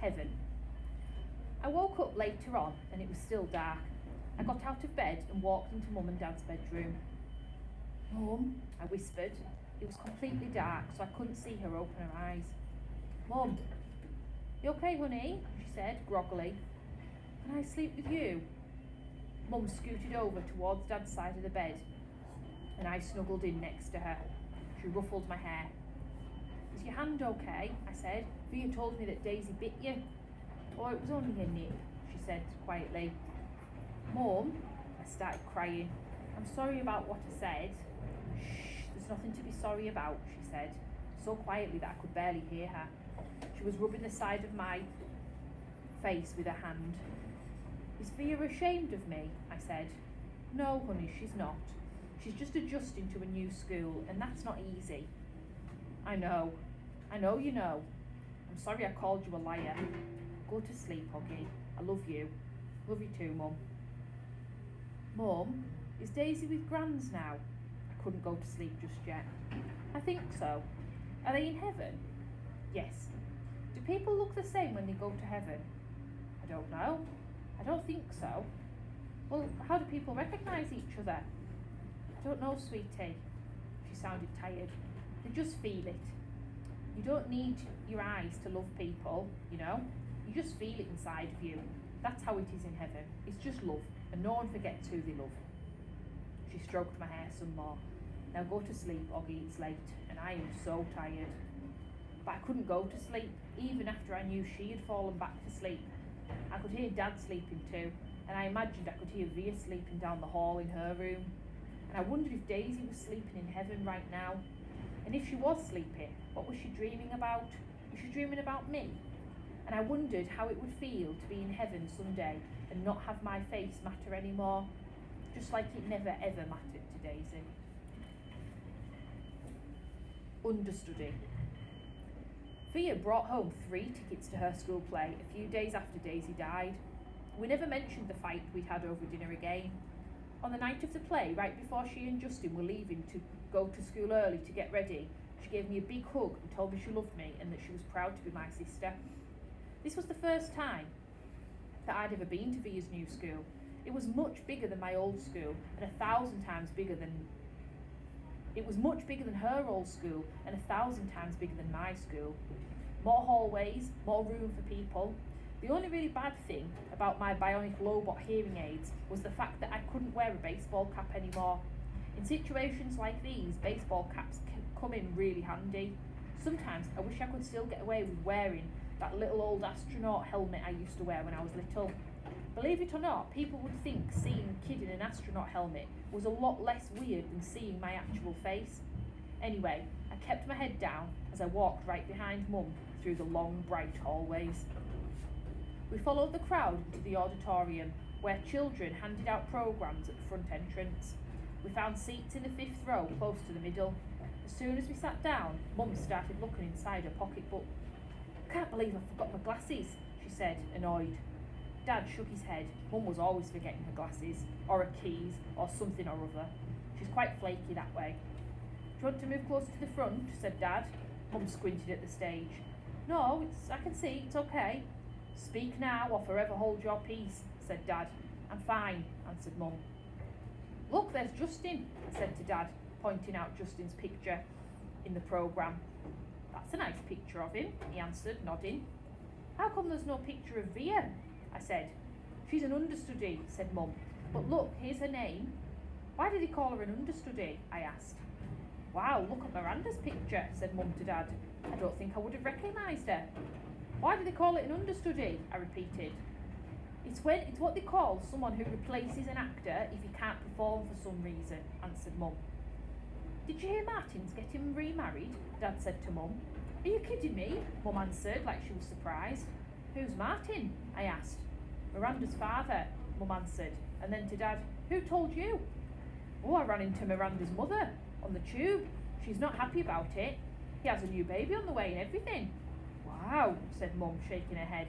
Heaven. I woke up later on and it was still dark. I got out of bed and walked into Mum and Dad's bedroom. Mum, I whispered. It was completely dark, so I couldn't see her open her eyes. Mum, you okay, honey? She said, groggily. Can I sleep with you? Mum scooted over towards Dad's side of the bed, and I snuggled in next to her. She ruffled my hair. Is your hand okay? I said. Via told me that Daisy bit you. Oh, it was only a nip, she said quietly. Mum, I started crying. I'm sorry about what I said. Shh, there's nothing to be sorry about, she said, so quietly that I could barely hear her. She was rubbing the side of my face with her hand. Is Via ashamed of me? I said. No, honey, she's not. She's just adjusting to a new school, and that's not easy. I know you know. I'm sorry I called you a liar. Go to sleep, Hoggy. I love you. Love you too, Mum. Mum, is Daisy with Grans now? I couldn't go to sleep just yet. I think so. Are they in heaven? Yes. Do people look the same when they go to heaven? I don't know. I don't think so. Well, how do people recognise each other? I don't know, sweetie. She sounded tired. They just feel it. You don't need your eyes to love people, you know. You just feel it inside of you. That's how it is in heaven. It's just love, and no one forgets who they love. She stroked my hair some more. Now go to sleep, Oggy, it's late, and I am so tired. But I couldn't go to sleep, even after I knew she had fallen back to sleep. I could hear Dad sleeping too, and I imagined I could hear Via sleeping down the hall in her room. And I wondered if Daisy was sleeping in heaven right now. And if she was sleeping, what was she dreaming about? Was she dreaming about me? And I wondered how it would feel to be in heaven someday and not have my face matter anymore, just like it never ever mattered to Daisy. Understudy. Via brought home 3 tickets to her school play a few days after Daisy died. We never mentioned the fight we'd had over dinner again. On the night of the play, right before she and Justin were leaving to go to school early to get ready, she gave me a big hug and told me she loved me and that she was proud to be my sister. This was the first time that I'd ever been to Via's new school. It was much bigger than my old school and 1,000 times bigger than... It was much bigger than her old school and 1,000 times bigger than my school. More hallways, more room for people. The only really bad thing about my bionic Lobot hearing aids was the fact that I couldn't wear a baseball cap anymore. In situations like these, baseball caps come in really handy. Sometimes I wish I could still get away with wearing that little old astronaut helmet I used to wear when I was little. Believe it or not, people would think seeing a kid in an astronaut helmet was a lot less weird than seeing my actual face. Anyway, I kept my head down as I walked right behind Mum through the long, bright hallways. We followed the crowd into the auditorium, where children handed out programmes at the front entrance. We found seats in the 5th row, close to the middle. As soon as we sat down, Mum started looking inside her pocketbook. I can't believe I forgot my glasses, she said, annoyed. Dad shook his head. Mum was always forgetting her glasses, or her keys, or something or other. She's quite flaky that way. Do you want to move closer to the front? Said Dad. Mum squinted at the stage. No, I can see, it's okay. Speak now or forever hold your peace, said Dad. I'm fine, answered Mum. Look, there's Justin, I said to Dad, pointing out Justin's picture in the programme. That's a nice picture of him, he answered, nodding. How come there's no picture of Via? I said. She's an understudy, said Mum. But look, here's her name. Why did he call her an understudy? I asked. Wow, look at Miranda's picture, said Mum to Dad. I don't think I would have recognised her. Why do they call it an understudy? I repeated. It's what they call someone who replaces an actor if he can't perform for some reason, answered Mum. Did you hear Martin's getting remarried? Dad said to Mum. Are you kidding me? Mum answered like she was surprised. Who's Martin? I asked. Miranda's father, Mum answered, and then to Dad, who told you? Oh, I ran into Miranda's mother on the tube. She's not happy about it. He has a new baby on the way and everything. Wow, said Mum, shaking her head.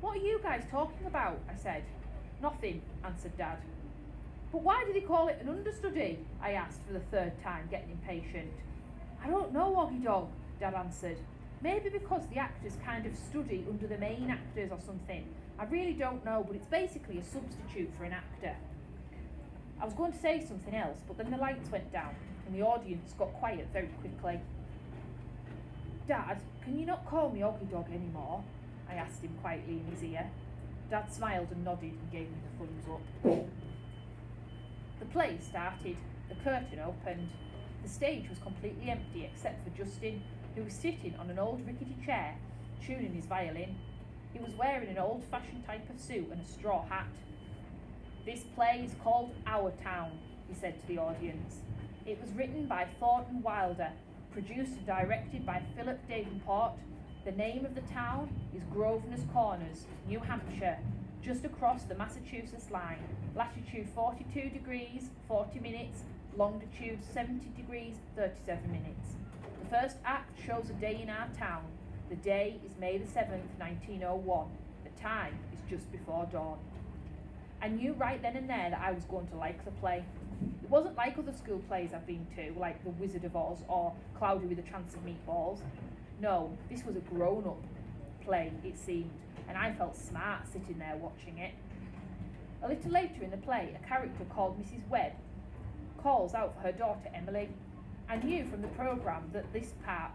What are you guys talking about? I said. Nothing, answered Dad. But why did he call it an understudy? I asked for the 3rd time, getting impatient. I don't know, Oggy Dog, Dad answered. Maybe because the actors kind of study under the main actors or something. I really don't know, but it's basically a substitute for an actor. I was going to say something else, but then the lights went down and the audience got quiet very quickly. Dad, can you not call me Oggy Dog anymore? I asked him quietly in his ear. Dad smiled and nodded and gave me the thumbs up. The play started, the curtain opened. The stage was completely empty except for Justin, who was sitting on an old rickety chair, tuning his violin. He was wearing an old-fashioned type of suit and a straw hat. This play is called Our Town, he said to the audience. It was written by Thornton Wilder, produced and directed by Philip Davenport. The name of the town is Grosvenor Corners, New Hampshire, just across the Massachusetts line, latitude 42 degrees, 40 minutes, longitude 70 degrees, 37 minutes. The first act shows a day in our town. The day is May the 7th, 1901. The time is just before dawn. I knew right then and there that I was going to like the play. It wasn't like other school plays I've been to, like The Wizard of Oz or Cloudy with a Chance of Meatballs. No, this was a grown-up play, it seemed, and I felt smart sitting there watching it. A little later in the play, a character called Mrs. Webb calls out for her daughter Emily. I knew from the programme that this part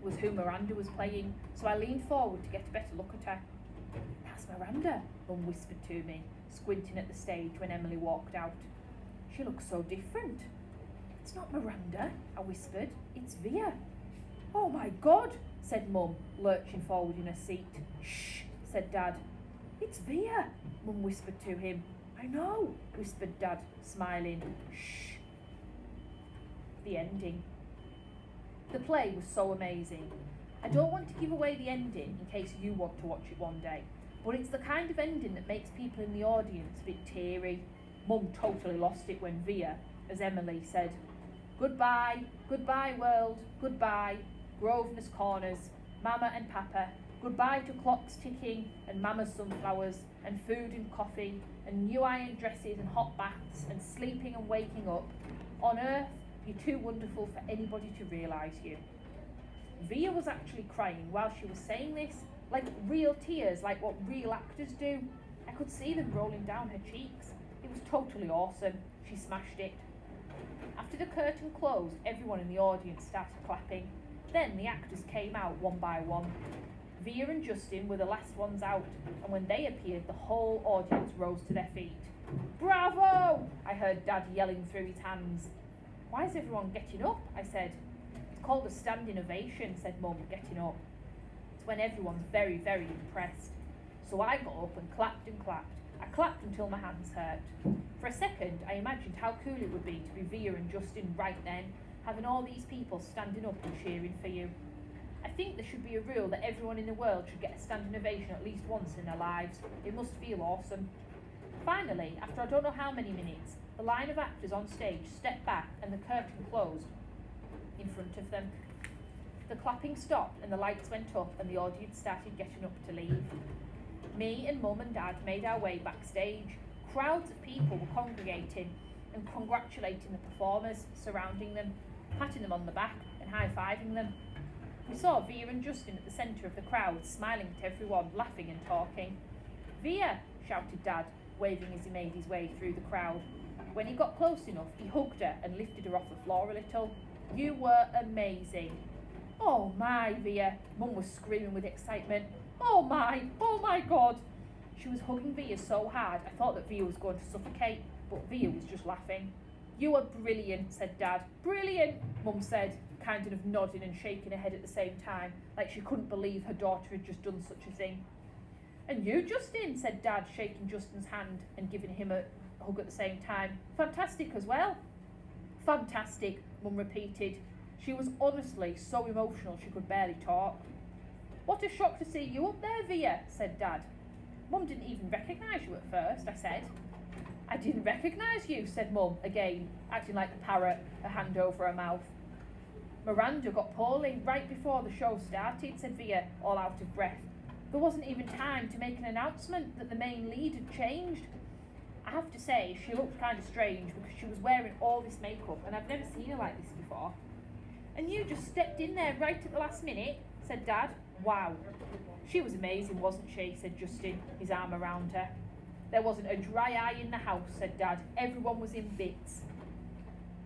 was who Miranda was playing, so I leaned forward to get a better look at her. That's Miranda, Mum whispered to me, squinting at the stage when Emily walked out. She looks so different. It's not Miranda, I whispered, it's Via. Oh my God, said Mum, lurching forward in her seat. Shh, said Dad. It's Via, Mum whispered to him. I know, whispered Dad, smiling. Shh. The ending. The play was so amazing. I don't want to give away the ending in case you want to watch it one day, but it's the kind of ending that makes people in the audience a bit teary. Mum totally lost it when Via, as Emily, said, Goodbye, goodbye world, goodbye, Grosvenor Corners, Mama and Papa, goodbye to clocks ticking and Mama's sunflowers and food and coffee and new iron dresses and hot baths and sleeping and waking up. On earth, you're too wonderful for anybody to realise you. Via was actually crying while she was saying this, like real tears, like what real actors do. I could see them rolling down her cheeks. It was totally awesome. She smashed it. After the curtain closed, everyone in the audience started clapping. Then the actors came out one by one. Via and Justin were the last ones out, and when they appeared, the whole audience rose to their feet. Bravo! I heard Dad yelling through his hands. Why is everyone getting up? I said. It's called a standing ovation, said Mum, getting up. It's when everyone's very, very impressed. So I got up and clapped and clapped. I clapped until my hands hurt. For a second, I imagined how cool it would be to be Via and Justin right then, having all these people standing up and cheering for you. I think there should be a rule that everyone in the world should get a standing ovation at least once in their lives. It must feel awesome. Finally, after I don't know how many minutes, the line of actors on stage stepped back and the curtain closed in front of them. The clapping stopped and the lights went up and the audience started getting up to leave. Me and Mum and Dad made our way backstage. Crowds of people were congregating and congratulating the performers, surrounding them, patting them on the back and high-fiving them. We saw Via and Justin at the centre of the crowd, smiling at everyone, laughing and talking. Via, shouted Dad, waving as he made his way through the crowd. When he got close enough, he hugged her and lifted her off the floor a little. You were amazing. Oh my, Via, Mum was screaming with excitement. Oh my God. She was hugging Via so hard, I thought that Via was going to suffocate, but Via was just laughing. You were brilliant, said Dad. Brilliant, Mum said, kind of nodding and shaking her head at the same time, like she couldn't believe her daughter had just done such a thing. And you, Justin, said Dad, shaking Justin's hand and giving him a hug at the same time. Fantastic as well. Fantastic, Mum repeated. She was honestly so emotional she could barely talk. What a shock to see you up there, Via, said Dad. Mum didn't even recognise you at first, I said. I didn't recognise you, said Mum, again, acting like a parrot, her hand over her mouth. Miranda got poorly right before the show started, said Via, all out of breath. There wasn't even time to make an announcement that the main lead had changed. I have to say, she looked kind of strange because she was wearing all this makeup and I've never seen her like this before. And you just stepped in there right at the last minute, said Dad. Wow. She was amazing, wasn't she, said Justin, his arm around her. There wasn't a dry eye in the house, said Dad. Everyone was in bits.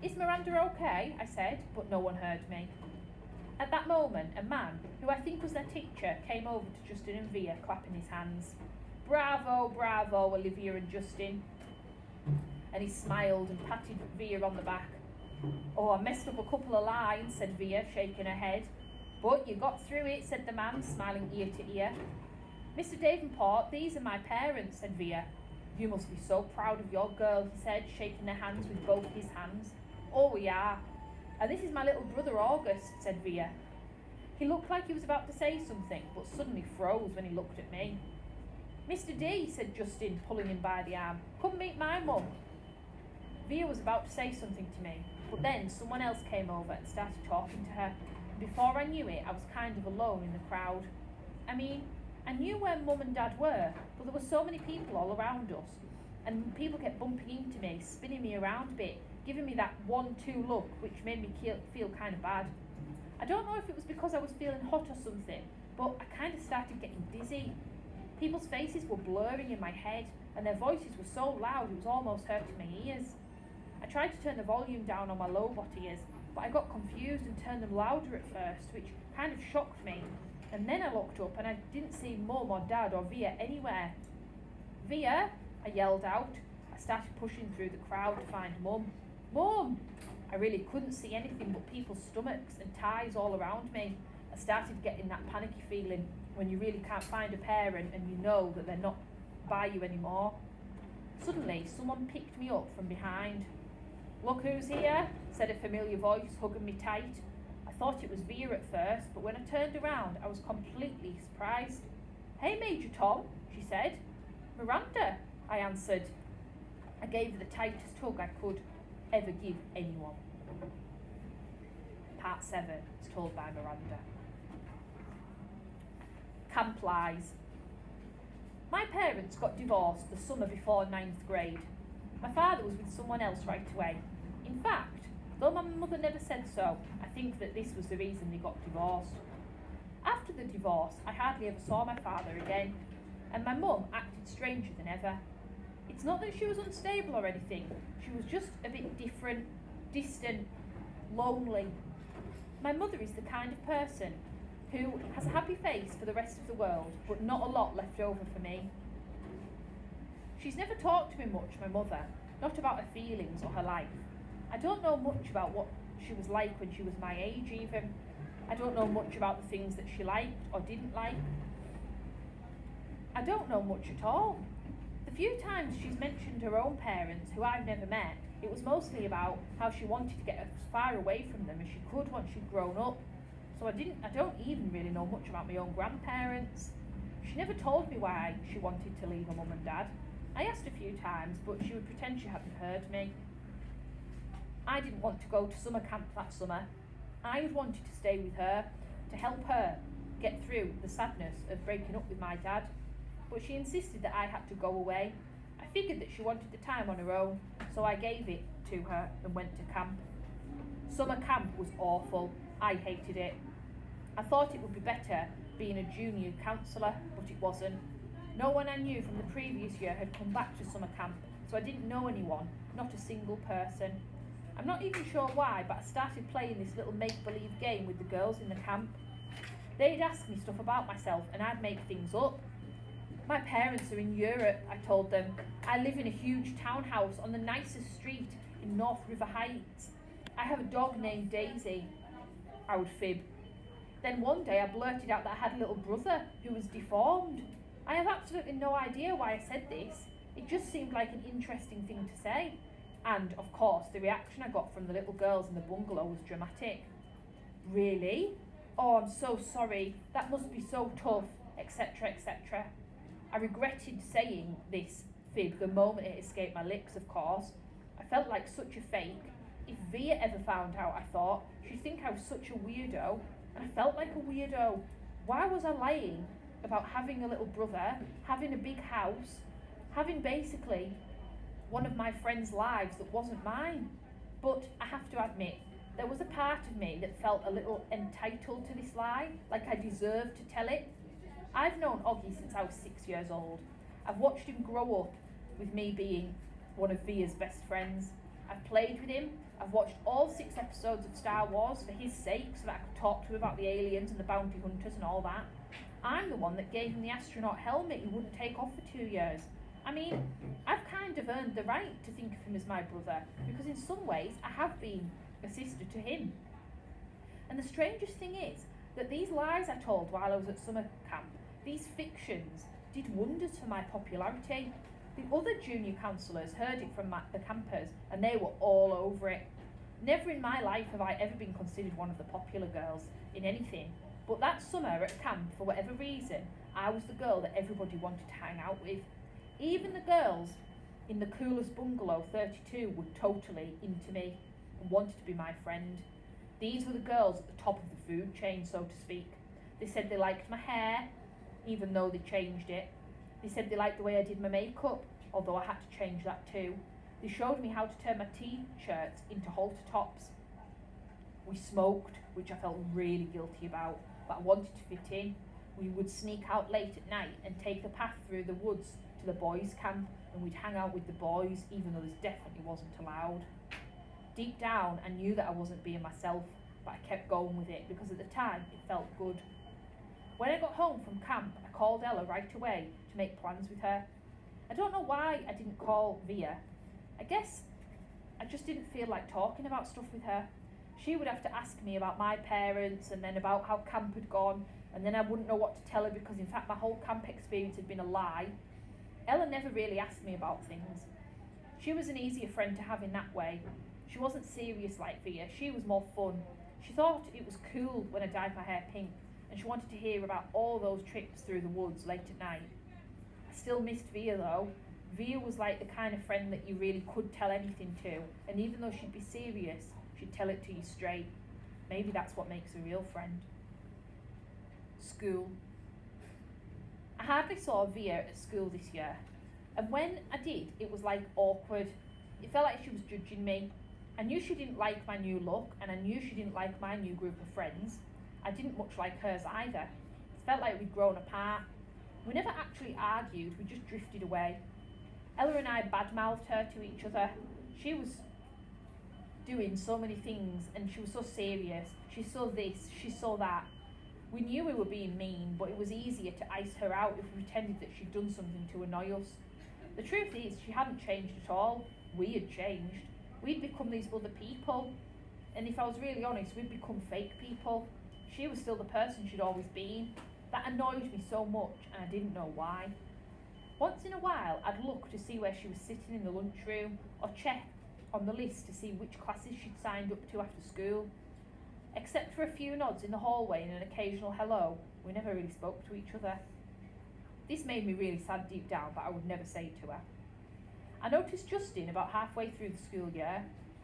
Is Miranda okay? I said, but no one heard me. At that moment, a man, who I think was their teacher, came over to Justin and Via, clapping his hands. Bravo, bravo, Olivia and Justin. And he smiled and patted Via on the back. Oh, I messed up a couple of lines, said Via, shaking her head. But you got through it, said the man, smiling ear to ear. Mr. Davenport, these are my parents, said Via. You must be so proud of your girl, he said, shaking their hands with both his hands. Oh, we are. And this is my little brother August, said Via. He looked like he was about to say something, but suddenly froze when he looked at me. Mr. D, said Justin, pulling him by the arm. Come meet my mum. Via was about to say something to me, but then someone else came over and started talking to her. And before I knew it, I was kind of alone in the crowd. I mean, I knew where Mum and Dad were, but there were so many people all around us, and people kept bumping into me, spinning me around a bit, giving me that 1-2 look, which made me feel kind of bad. I don't know if it was because I was feeling hot or something, but I kind of started getting dizzy. People's faces were blurring in my head, and their voices were so loud it was almost hurting my ears. I tried to turn the volume down on my low-bot ears, but I got confused and turned them louder at first, which kind of shocked me. And then I looked up and I didn't see Mum or Dad or Via anywhere. Via, I yelled out. I started pushing through the crowd to find Mum. Mum! I really couldn't see anything but people's stomachs and ties all around me. I started getting that panicky feeling when you really can't find a parent and you know that they're not by you anymore. Suddenly, someone picked me up from behind. Look who's here, said a familiar voice, hugging me tight. I thought it was Via at first, but when I turned around, I was completely surprised. Hey, Major Tom, she said. Miranda, I answered. I gave her the tightest hug I could ever give anyone. Part 7 is told by Miranda. Camp Lies. My parents got divorced the summer before 9th grade. My father was with someone else right away. In fact, though my mother never said so, I think that this was the reason they got divorced. After the divorce, I hardly ever saw my father again, and my mum acted stranger than ever. It's not that she was unstable or anything, she was just a bit different, distant, lonely. My mother is the kind of person who has a happy face for the rest of the world, but not a lot left over for me. She's never talked to me much, my mother, not about her feelings or her life. I don't know much about what she was like when she was my age even. I don't know much about the things that she liked or didn't like. I don't know much at all. The few times she's mentioned her own parents, who I've never met, it was mostly about how she wanted to get as far away from them as she could once she'd grown up. So I don't even really know much about my own grandparents. She never told me why she wanted to leave her mum and dad. I asked a few times, but she would pretend she hadn't heard me. I didn't want to go to summer camp that summer. I had wanted to stay with her, to help her get through the sadness of breaking up with my dad, but she insisted that I had to go away. I figured that she wanted the time on her own, so I gave it to her and went to camp. Summer camp was awful. I hated it. I thought it would be better being a junior counsellor, but it wasn't. No one I knew from the previous year had come back to summer camp, so I didn't know anyone, not a single person. I'm not even sure why, but I started playing this little make-believe game with the girls in the camp. They'd ask me stuff about myself and I'd make things up. My parents are in Europe, I told them. I live in a huge townhouse on the nicest street in North River Heights. I have a dog named Daisy. I would fib. Then one day I blurted out that I had a little brother who was deformed. I have absolutely no idea why I said this. It just seemed like an interesting thing to say. And, of course, the reaction I got from the little girls in the bungalow was dramatic. Really? Oh, I'm so sorry. That must be so tough, etc., etc. I regretted saying this fib the moment it escaped my lips, of course. I felt like such a fake. If Via ever found out, I thought, she'd think I was such a weirdo. And I felt like a weirdo. Why was I lying about having a little brother, having a big house, having basically one of my friends' lives that wasn't mine? But I have to admit, There was a part of me that felt a little entitled to this lie, like I deserved to tell it. I've known Oggy since I was 6 years old. I've watched him grow up with me being one of Via's best friends. I've played with him. I've watched all 6 episodes of Star Wars for his sake so that I could talk to him about the aliens and the bounty hunters and all that. I'm the one that gave him the astronaut helmet he wouldn't take off for 2 years. I mean, I've kind of earned the right to think of him as my brother, because in some ways I have been a sister to him. And the strangest thing is that these lies I told while I was at summer camp, these fictions, did wonders for my popularity. The other junior counsellors heard it from the campers and they were all over it. Never in my life have I ever been considered one of the popular girls in anything, but that summer at camp, for whatever reason, I was the girl that everybody wanted to hang out with. Even the girls in the coolest bungalow 32 were totally into me and wanted to be my friend. These were the girls at the top of the food chain, so to speak. They said they liked my hair, even though they changed it. They said they liked the way I did my makeup, although I had to change that too. They showed me how to turn my t-shirts into halter tops. We smoked, which I felt really guilty about, but I wanted to fit in. We would sneak out late at night and take the path through the woods to the boys' camp, and we'd hang out with the boys, even though this definitely wasn't allowed. Deep down, I knew that I wasn't being myself, but I kept going with it because at the time it felt good. When I got home from camp, I called Ella right away to make plans with her. I don't know why I didn't call Via. I guess I just didn't feel like talking about stuff with her. She would have to ask me about my parents and then about how camp had gone, and then I wouldn't know what to tell her because in fact my whole camp experience had been a lie. Ella never really asked me about things. She was an easier friend to have in that way. She wasn't serious like Via, she was more fun. She thought it was cool when I dyed my hair pink, and she wanted to hear about all those trips through the woods late at night. I still missed Via though. Via was like the kind of friend that you really could tell anything to, and even though she'd be serious, she'd tell it to you straight. Maybe that's what makes a real friend. School. I hardly saw Via at school this year, and when I did, it was like awkward. It felt like she was judging me. I knew she didn't like my new look, and I knew she didn't like my new group of friends. I didn't much like hers either. It felt like we'd grown apart. We never actually argued, we just drifted away. Ella and I badmouthed her to each other. She was doing so many things and she was so serious. She saw this, she saw that. We knew we were being mean, but it was easier to ice her out if we pretended that she'd done something to annoy us. The truth is, she hadn't changed at all. We had changed. We'd become these other people. And if I was really honest, we'd become fake people. She was still the person she'd always been. That annoyed me so much, and I didn't know why. Once in a while, I'd look to see where she was sitting in the lunchroom, or check on the list to see which classes she'd signed up to after school. Except for a few nods in the hallway and an occasional hello, we never really spoke to each other. This made me really sad deep down, but I would never say it to her. I noticed Justin about halfway through the school year.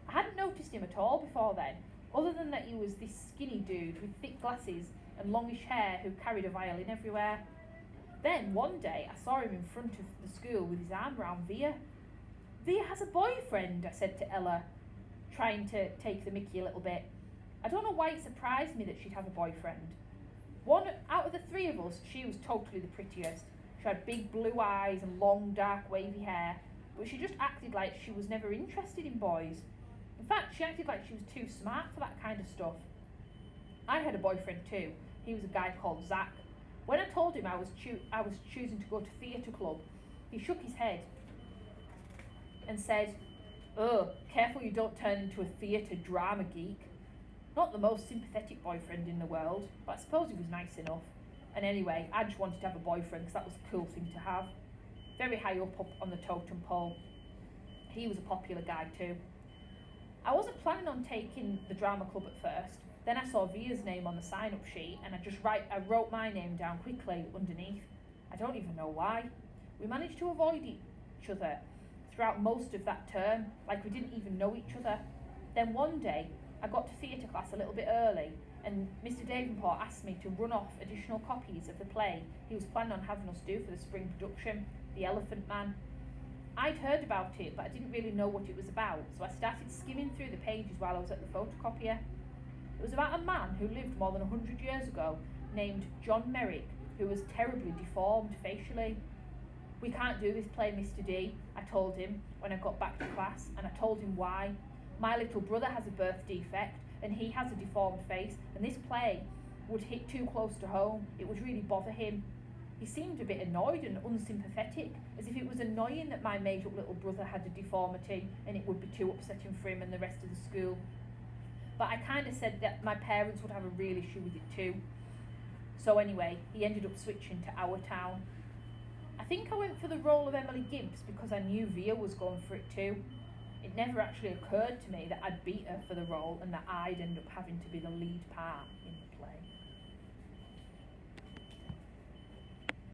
I hadn't noticed him at all before then, other than that he was this skinny dude with thick glasses and longish hair who carried a violin everywhere. Then one day I saw him in front of the school with his arm round Via. Via has a boyfriend, I said to Ella, trying to take the mickey a little bit. I don't know why it surprised me that she'd have a boyfriend. One out of the 3 of us, she was totally the prettiest. She had big blue eyes and long dark wavy hair, but she just acted like she was never interested in boys. In fact, she acted like she was too smart for that kind of stuff. I had a boyfriend too. He was a guy called Zach. When I told him I was choosing to go to theatre club, he shook his head and said, "Oh, careful you don't turn into a theatre drama geek." Not the most sympathetic boyfriend in the world, but I suppose he was nice enough. And anyway, I just wanted to have a boyfriend because that was a cool thing to have. Very high up on the totem pole. He was a popular guy too. I wasn't planning on taking the drama club at first. Then I saw Via's name on the sign-up sheet and I wrote my name down quickly underneath. I don't even know why. We managed to avoid each other throughout most of that term, like we didn't even know each other. Then one day, I got to theatre class a little bit early and Mr. Davenport asked me to run off additional copies of the play he was planning on having us do for the spring production, The Elephant Man. I'd heard about it, but I didn't really know what it was about, so I started skimming through the pages while I was at the photocopier. It was about a man who lived more than 100 years ago, named John Merrick, who was terribly deformed facially. "We can't do this play, Mr. D," I told him when I got back to class, and I told him why. "My little brother has a birth defect, and he has a deformed face, and this play would hit too close to home. It would really bother him." He seemed a bit annoyed and unsympathetic, as if it was annoying that my made-up little brother had a deformity and it would be too upsetting for him and the rest of the school. But I kind of said that my parents would have a real issue with it too. So anyway, he ended up switching to Our Town. I think I went for the role of Emily Gibbs because I knew Via was going for it too. It never actually occurred to me that I'd beat her for the role and that I'd end up having to be the lead part in